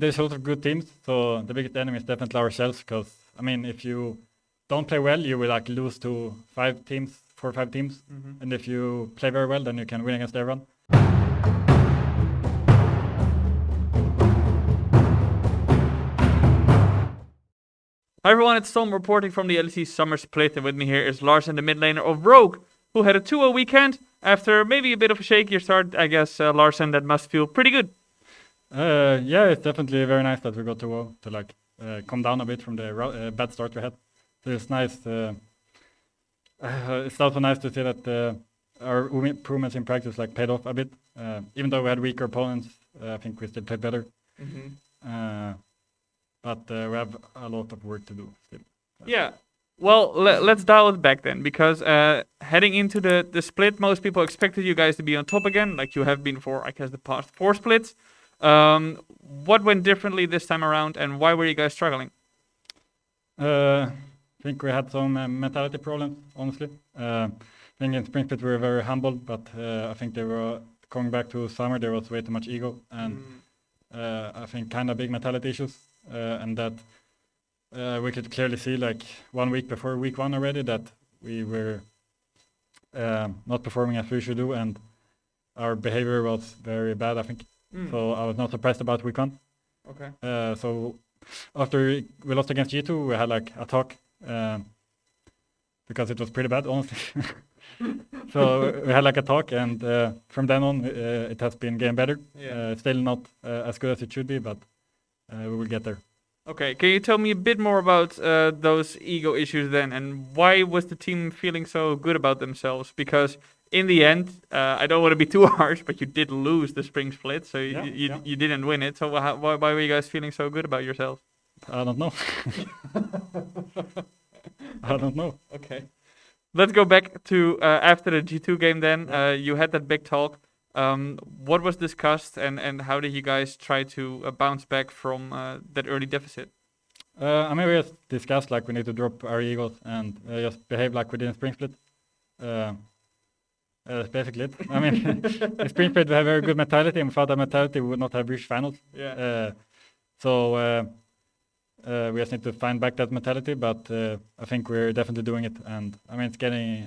there's a lot of good teams, so the biggest enemy is definitely ourselves. Because I mean, if you don't play well, you will like lose to 4 or 5 teams, and if you play very well, then you can win against everyone. Hi everyone, it's Tom reporting from the LEC Summer Split, and with me here is Larssen, the mid laner of Rogue, who had a 2-0 weekend after maybe a bit of a shakier start. I guess, Larssen, that must feel pretty good. Yeah, it's definitely very nice that we got to like come down a bit from the bad start we had. So it's nice. It's also nice to see that our improvements in practice like paid off a bit. Even though we had weaker opponents, I think we still played better. But we have a lot of work to do still. Yeah. Well, let's dial it back then, because heading into the split, most people expected you guys to be on top again, like you have been for, I guess, the past 4 splits. What went differently this time around, and why were you guys struggling? I think we had some mentality problems, honestly. I think in Spring Split we were very humble, but I think they were coming back to summer, there was way too much ego, and I think kind of big mentality issues, and that we could clearly see like 1 week before week 1 already that we were not performing as we should do, and our behavior was very bad, I think. So I was not surprised about week 1. Okay. So after we lost against G2, we had like a talk because it was pretty bad, honestly. So we had like a talk, and from then on it has been getting better. Still not as good as it should be, but we will get there. Okay, can you tell me a bit more about those ego issues then, and why was the team feeling so good about themselves? Because in the end, I don't want to be too harsh, but you did lose the Spring Split, so you didn't win it. So why were you guys feeling so good about yourselves? I don't know. I don't know. Okay. Let's go back to after the G2 game then. You had that big talk. What was discussed, and how did you guys try to bounce back from that early deficit? I mean, we just discussed like we need to drop our egos and just behave like we did in Spring Split. That's basically it. I mean, in Spring Split we have very good mentality, and without that mentality we would not have reached finals. So we just need to find back that mentality, but I think we're definitely doing it, and I mean it's getting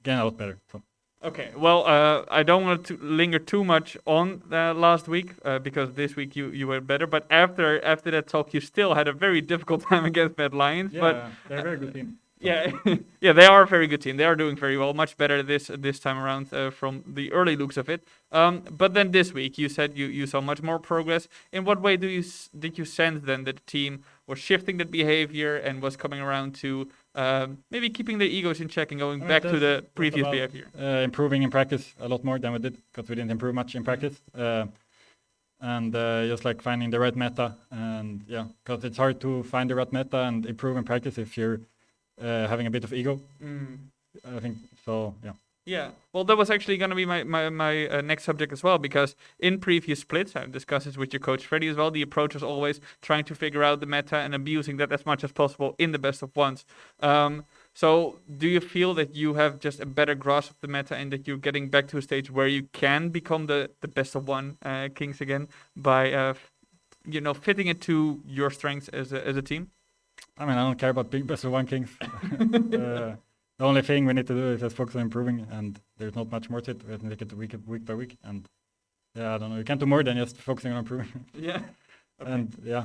a lot better. So. Okay, well, I don't want to linger too much on last week because this week you were better. But after that talk, you still had a very difficult time against Mad Lions. Yeah, but they're a very good team. Yeah, yeah, they are a very good team. They are doing very well, much better this time around from the early looks of it. But then this week, you said you saw much more progress. In what way did you sense then that the team was shifting that behavior and was coming around to maybe keeping their egos in check and going back to the previous behavior? Improving in practice a lot more than we did, because we didn't improve much in practice. And just like finding the right meta, and yeah, because it's hard to find the right meta and improve in practice if you're having a bit of ego. I think so. Yeah, well, that was actually going to be my next subject as well, because in previous splits, I've discussed this with your coach Freddie as well, the approach was always trying to figure out the meta and abusing that as much as possible in the best of ones. So do you feel that you have just a better grasp of the meta and that you're getting back to a stage where you can become the best of one kings again by fitting it to your strengths as a team? I mean, I don't care about being best of one kings. The only thing we need to do is just focus on improving, and there's not much more to it. We have to take it week by week, and yeah, I don't know. You can't do more than just focusing on improving. Yeah. Okay. And yeah.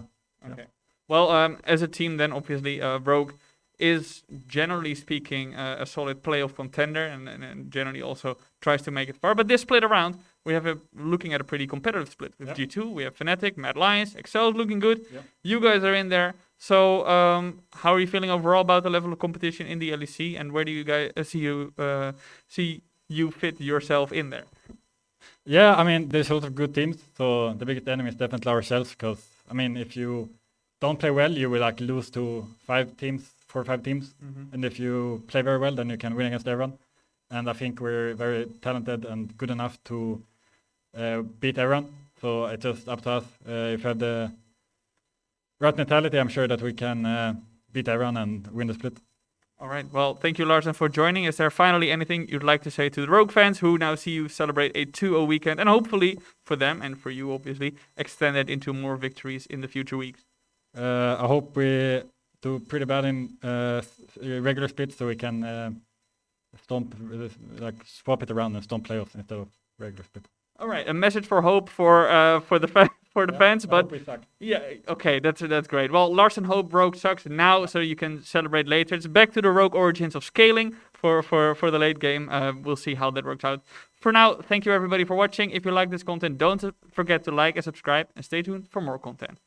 Okay. Well, as a team, then obviously Rogue is generally speaking a solid playoff contender, and generally also tries to make it far. But this split around, we have looking at a pretty competitive split with G2. We have Fnatic, Mad Lions, Excel is looking good. You guys are in there. So, how are you feeling overall about the level of competition in the LEC, and where do you guys see you fit yourself in there? Yeah, I mean, there's a lot of good teams, so the biggest enemy is definitely ourselves. Because I mean, if you don't play well, you will like lose to 4 or 5 teams, and if you play very well, then you can win against everyone. And I think we're very talented and good enough to beat everyone. So it's just up to us. If we have the right mentality, I'm sure that we can beat everyone and win the split. All right. Well, thank you, Larsson, for joining. Is there finally anything you'd like to say to the Rogue fans who now see you celebrate a 2-0 weekend and hopefully for them and for you, obviously, extend it into more victories in the future weeks? I hope we do pretty bad in regular splits so we can swap it around and stomp playoffs instead of regular split. All right, a message for hope for the fans, but we suck. yeah, okay, that's great. Well, Larsson hope Rogue sucks now, so you can celebrate later. It's back to the Rogue origins of scaling for the late game. We'll see how that works out. For now, thank you everybody for watching. If you like this content, don't forget to like and subscribe, and stay tuned for more content.